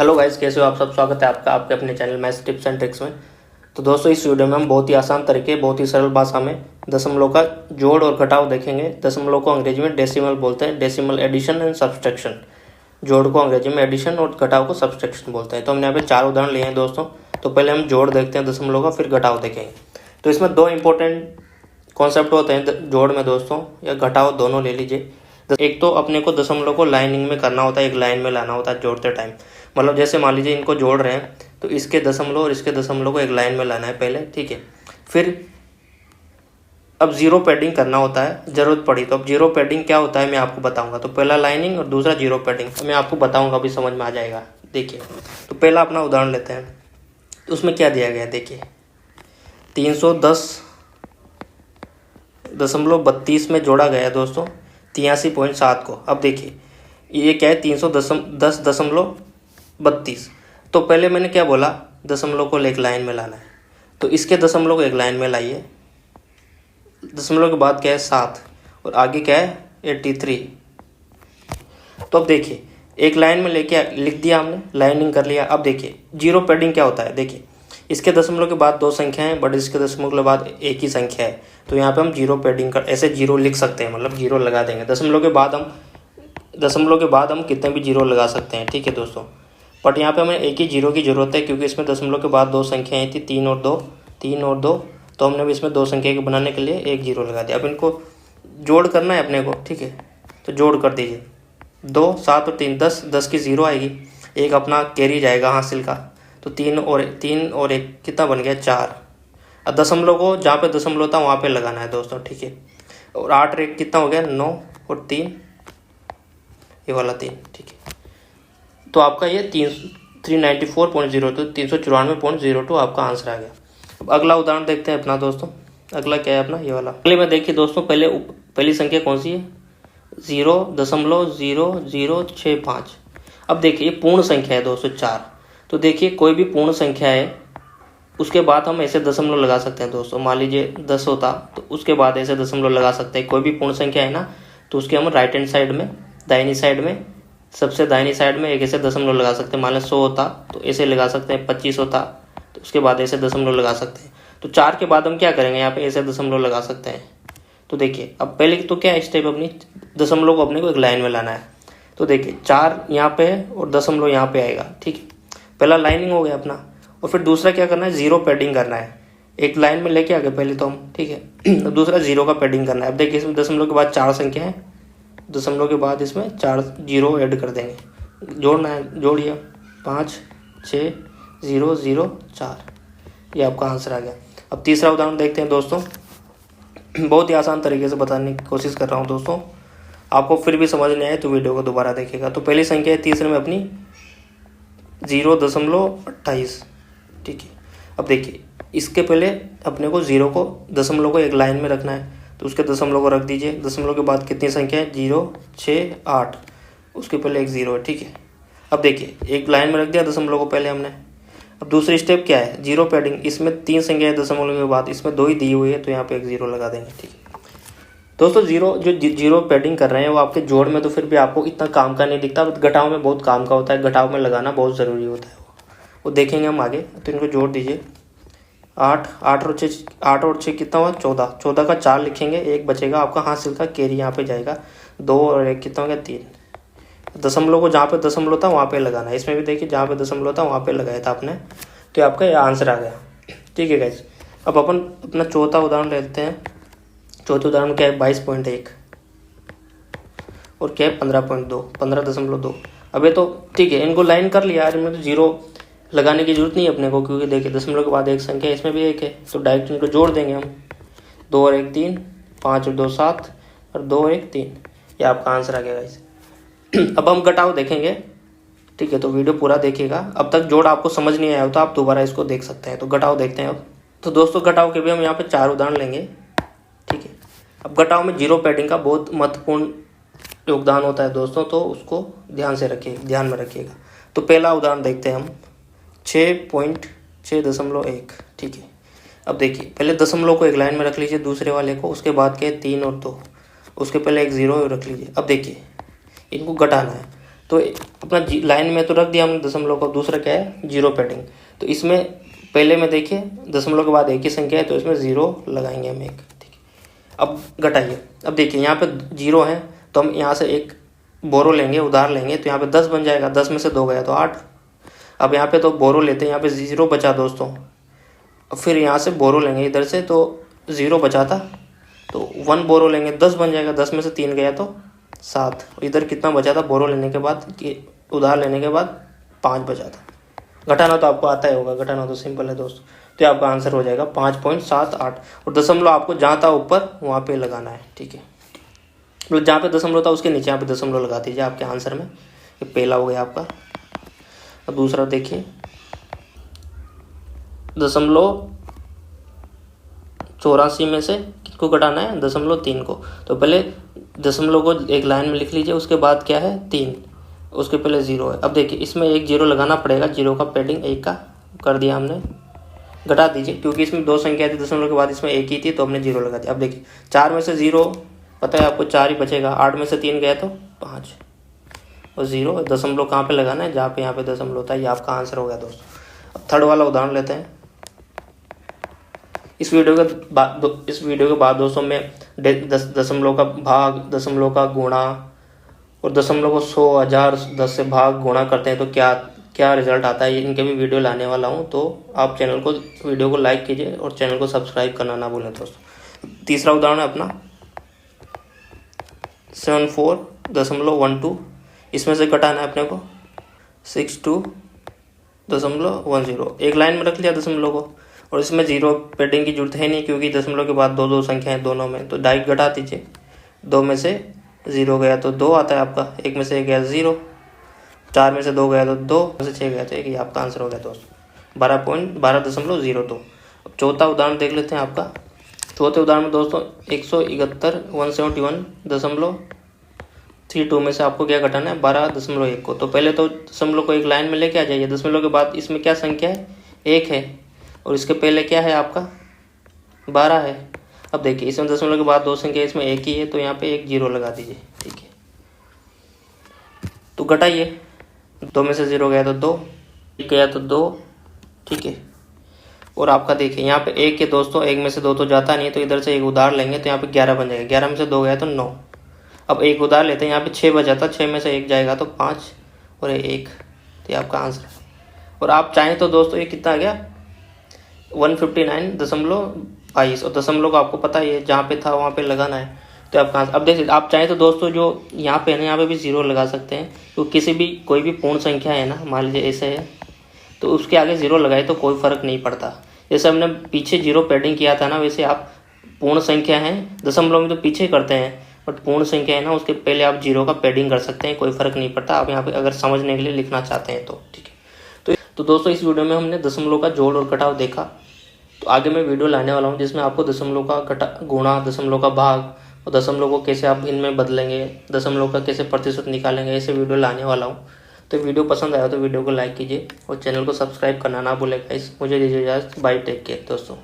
Hello guys, कैसे हो आप सब। स्वागत है आपका आपके अपने channel maths tips and tricks में। तो दोस्तों, इस वीडियो में हम बहुत ही आसान तरीके, बहुत ही सरल भाषा में दशमलव का जोड़ और घटाव देखेंगे। दशमलव को अंग्रेजी में डेसिमल बोलते हैं, डेसिमल एडिशन एंड सब्सट्रैक्शन। जोड़ को अंग्रेजी में एडिशन और घटाव को सब्सट्रैक्शन बोलते हैं। तो हमने यहाँ पे 4 उदाहरण लिए हैं दोस्तों। तो पहले हम जोड़ देखते हैं दशमलव का, फिर घटाव देखेंगे। तो इसमें 2 इंपॉर्टेंट कॉन्सेप्ट होते हैं जोड़ में दोस्तों, या घटाव, दोनों ले लीजिए। एक तो अपने को दशमलव को लाइनिंग में करना होता है, एक लाइन में लाना होता है जोड़ते टाइम। मतलब जैसे मान लीजिए इनको जोड़ रहे हैं तो इसके दशमलव और इसके दशमलव को एक लाइन में लाना है पहले, ठीक है। फिर अब जीरो पैडिंग करना होता है जरूरत पड़ी तो। अब जीरो पैडिंग क्या होता है मैं आपको बताऊंगा। तो पहला लाइनिंग और दूसरा जीरो पैडिंग मैं आपको बताऊंगा, अभी समझ में आ जाएगा। देखिए, तो पहला अपना उदाहरण लेते हैं। तो उसमें क्या दिया गया है, देखिए 310.32 में जोड़ा गया है दोस्तों 83.7 को। अब देखिए ये क्या है, 310.32। तो पहले मैंने क्या बोला, दशमलव को एक लाइन में लाना है। तो इसके दशमलव को एक लाइन में लाइए। दशमलव के बाद क्या है 7 और आगे क्या है 83। तो अब देखिए एक लाइन में लेके लिख दिया हमने, लाइनिंग कर लिया। अब देखिए जीरो पैडिंग क्या होता है, देखिए इसके दशमलव के बाद 2 संख्या हैं, बट इसके दशमलव के बाद एक ही संख्या है। तो यहाँ पे हम जीरो पैडिंग कर ऐसे जीरो लिख सकते हैं, मतलब जीरो लगा देंगे। दशमलव के बाद हम कितने भी जीरो लगा सकते हैं, ठीक है दोस्तों। बट यहाँ पे हमें एक ही जीरो की जरूरत है, क्योंकि इसमें दशमलव के बाद 2 संख्याएं थी, 3 और 2। तो हमने भी इसमें 2 संख्या के बनाने के लिए एक जीरो लगा दिया। अब इनको जोड़ करना है अपने को, ठीक है। तो जोड़ कर दीजिए 2, 7 और 3 10, 10 की जीरो आएगी, एक अपना कैरी जाएगा हासिल का। तो 3 और 1 कितना बन गया 4। अब दशमलव को जहाँ पे दशमलव था वहाँ पे लगाना है दोस्तों, ठीक है। और 8 और 1 कितना हो गया 9 और 3, ये वाला 3, ठीक है। तो आपका ये 394.02 394.02 आपका आंसर आ गया। अब अगला उदाहरण देखते हैं अपना दोस्तों। अगला क्या है अपना, ये वाला। अगले में देखिए दोस्तों, पहली संख्या कौन सी है, 0.0065। अब देखिए पूर्ण संख्या है दोस्तों 4। तो देखिए कोई भी पूर्ण संख्या है उसके बाद हम ऐसे दशमलव लगा सकते हैं दोस्तों। मान लीजिए 10 होता तो उसके बाद ऐसे दशमलव लगा सकते हैं। कोई भी पूर्ण संख्या है ना, तो उसके हम राइट हैंड साइड में, दाहिनी साइड में, सबसे दाहिनी साइड में एक ऐसे दशमलव लगा सकते हैं। मान लो 100 होता तो ऐसे लगा सकते हैं, 25 होता तो उसके बाद ऐसे दशमलव लगा सकते हैं। तो 4 के बाद हम क्या करेंगे, यहाँ पे ऐसे दशमलव लगा सकते हैं। तो देखिए अब पहले तो क्या स्टेप, अपनी दशमलव को अपने को एक लाइन में लाना है। तो देखिए 4 यहाँ पे है और दशमलव यहाँ पे आएगा, ठीक है। पहला लाइनिंग हो गया अपना। और फिर दूसरा क्या करना है, जीरो पैडिंग करना है। एक लाइन में लेके आ गए पहले तो हम, ठीक है। दूसरा जीरो का पैडिंग करना है। अब देखिए इसमें दशमलव के बाद 4 संख्या है, दशमलव के बाद इसमें 4 जीरो ऐड कर देंगे, जोड़ना है। जोड़िए 5 6 0 0 4, ये आपका आंसर आ गया। अब तीसरा उदाहरण देखते हैं दोस्तों। बहुत ही आसान तरीके से बताने की कोशिश कर रहा हूँ दोस्तों। आपको फिर भी समझ नहीं आए तो वीडियो को दोबारा देखिएगा। तो पहली संख्या है तीसरे में अपनी 0.28, ठीक है। अब देखिए इसके पहले अपने को जीरो को, दशमलव को एक लाइन में रखना है। तो उसके दशमलव को रख दीजिए। दशमलव के बाद कितनी संख्या है 0 6 8, उसके पहले एक जीरो है, ठीक है। अब देखिए एक लाइन में रख दिया दशमलव को पहले हमने। अब दूसरी स्टेप क्या है, जीरो पैडिंग। इसमें 3 संख्या है दशमलव के बाद, इसमें 2 ही दी हुई है तो यहाँ पे एक जीरो लगा देंगे, ठीक है दोस्तों। जीरो पैडिंग कर रहे हैं वो आपके जोड़ में तो फिर भी आपको इतना काम का नहीं दिखता, घटाव में बहुत काम का होता है। घटाव में लगाना बहुत ज़रूरी होता है, वो देखेंगे हम आगे। तो इनको जोड़ दीजिए। 8 और 6 कितना हुआ 14। 14 का 4 लिखेंगे, एक बचेगा आपका हासिल का कैरी, यहाँ पे जाएगा। 2 और 1 कितना हो गया 3। दशमलव को जहाँ पे दशमलव था वहाँ पे लगाना है। इसमें भी देखिए जहाँ पे दशमलव था वहाँ पे लगाया था आपने, तो आपका ये आंसर आ गया, ठीक है गाइस। अब अपन अपना चौथा उदाहरण लेते हैं। चौथे उदाहरण क्या है 22.1 और क्या है 15.2, 15.2। अब ये तो ठीक है, इनको लाइन कर लिया यार। इनमें तो जीरो लगाने की जरूरत नहीं है अपने को, क्योंकि देखिए दशमलव के बाद एक संख्या है, इसमें भी एक है। तो डायरेक्ट इनको जोड़ देंगे हम। 2 और 1 3, 5 और 2 7 और 2 और 1 3, ये आपका आंसर आ गया गाइस। अब हम घटाव देखेंगे, ठीक है। तो वीडियो पूरा देखिएगा। अब तक जोड़ आपको समझ नहीं आया हो तो आप दोबारा इसको देख सकते हैं। तो घटाव देखते हैं अब। तो दोस्तों घटाव के भी हम यहाँ पे 4 उदाहरण लेंगे, ठीक है। अब घटाव में जीरो पैडिंग का बहुत महत्वपूर्ण योगदान होता है दोस्तों, तो उसको ध्यान में रखिएगा। तो पहला उदाहरण देखते हैं हम 6.6.1, ठीक है। अब देखिए पहले दशमलव को एक लाइन में रख लीजिए, दूसरे वाले को, उसके बाद क्या है 3 और 2, उसके पहले एक जीरो रख लीजिए। अब देखिए इनको घटाना है। तो अपना लाइन में तो रख दिया हमने दशमलव को, दूसरा क्या है जीरो पैडिंग। तो इसमें पहले में देखिए दशमलव के बाद एक ही संख्या है तो इसमें जीरो लगाएंगे हम एक, ठीक है। अब घटाइए, अब देखिए यहाँ पे जीरो है तो हम यहाँ से एक बोरो लेंगे, उधार लेंगे, तो यहाँ पे 10 बन जाएगा, 10 में से 2 गया तो 8। अब यहाँ पे तो बोरो लेते हैं, यहाँ पे जीरो बचा दोस्तों, फिर यहाँ से बोरो लेंगे इधर से तो ज़ीरो बचा था तो 1 बोरो लेंगे, 10 बन जाएगा, 10 में से 3 गया तो 7। इधर कितना बचा था बोरो लेने के बाद, कि उधार लेने के बाद 5 बचा था। घटाना तो आपको आता ही होगा, घटाना तो सिंपल है दोस्तों। तो आपका आंसर हो जाएगा 5.78 और दशमलव आपको जहाँ था ऊपर वहाँ पे लगाना है, ठीक है। मतलब जहाँ पे दशमलव था उसके नीचे यहाँ पे दशमलव लगा दीजिए आपके आंसर में। ये पहला हो गया आपका। अब दूसरा देखिए, दशमलव 84 में से किसको घटाना है, दशमलव 3 को। तो पहले दशमलव को एक लाइन में लिख लीजिए, उसके बाद क्या है 3, उसके पहले 0 है। अब देखिए इसमें एक 0 लगाना पड़ेगा, 0 का पैडिंग 1 का कर दिया हमने, घटा दीजिए क्योंकि इसमें 2 संख्या थी, दशमलव के बाद इसमें 1 ही थी तो हमने 0 लगा दिया। अब देखिए 4 में से 0 पता है आपको 4 ही बचेगा, 8 में से 3 गया तो 5 और 0 दशमलव कहाँ पे लगाना है, जहाँ पे यहाँ पे दशमलव था। ये आपका आंसर हो गया दोस्तों। अब थर्ड वाला उदाहरण लेते हैं। इस वीडियो के बाद दोस्तों में दशमलव का भाग, दशमलव का गुणा और दशमलव को 100, 1000, 10 से भाग गुणा करते हैं तो क्या रिजल्ट आता है, इनके भी वीडियो लाने वाला हूं। तो आप वीडियो को लाइक कीजिए और चैनल को सब्सक्राइब करना ना भूलें दोस्तों। तीसरा उदाहरण है अपना 74.12, इसमें से घटाना है अपने को 62.10। एक लाइन में रख लिया दशमलव को और इसमें 0 पैडिंग की जरूरत है नहीं क्योंकि दशमलव के बाद 2 संख्याएं दोनों में, तो डायरेक्ट घटा दीजिए। 2 में से 0 गया तो 2 आता है आपका, 1 में से 1 गया 0, 4 में से 2 गया तो 2, में से 6 गया तो 1। ये आपका आंसर हो गया दोस्तों 12.02। अब चौथा उदाहरण देख लेते हैं आपका। चौथे उदाहरण में दोस्तों 132 में से आपको क्या घटाना है 12.1 को। तो पहले तो दशमलव को एक लाइन में लेके आ जाइए, दशमलव के बाद इसमें क्या संख्या है 1 है और इसके पहले क्या है आपका 12 है। अब देखिए इसमें दशमलव के बाद 2 संख्या, इसमें 1 ही है तो यहाँ पे एक 0 लगा दीजिए, ठीक है। तो घटाइए, 2 में से 0 गया तो 2, 1 गया तो 2, ठीक है। और आपका देखिए यहाँ पे 1 के दोस्तों, 1 में से 2 तो जाता नहीं तो इधर से एक उधार लेंगे तो यहाँ पे 11 बन जाएगा, 11 में से 2 गया तो 9। अब एक उधार लेते हैं, यहाँ पे 6 बचा था, 6 में से 1 जाएगा तो 5 और 1, तो ये आपका आंसर है। और आप चाहें तो दोस्तों ये कितना आ गया 159.22 और दशमलव को आपको पता है जहाँ पे था वहाँ पे लगाना है तो आपका आंसर। अब देखिए आप चाहें तो दोस्तों जो यहाँ पे है ना, यहाँ पे भी 0 लगा सकते हैं। तो कोई भी पूर्ण संख्या है ना, मान लीजिए ऐसे है तो उसके आगे 0 लगाए तो कोई फर्क नहीं पड़ता। जैसे हमने पीछे 0 पैडिंग किया था ना, वैसे आप पूर्ण संख्या है, दशमलव में तो पीछे करते हैं बट पूर्ण संख्या है ना उसके पहले आप 0 का पैडिंग कर सकते हैं, कोई फर्क नहीं पड़ता। आप यहाँ पे अगर समझने के लिए लिखना चाहते हैं तो ठीक है। तो दोस्तों इस वीडियो में हमने दशमलव का जोड़ और घटाव देखा। तो आगे मैं वीडियो लाने वाला हूँ जिसमें आपको दशमलव का गुणा, दशमलव का भाग और दशमलव को कैसे आप इनमें बदलेंगे, दशमलव का कैसे प्रतिशत निकालेंगे, ऐसे वीडियो लाने वाला हूँ। तो वीडियो पसंद आया तो वीडियो को लाइक कीजिए और चैनल को सब्सक्राइब करना ना भूलें गाइस। मुझे दीजिए इजाज़त, बाय, टेक केयर दोस्तों।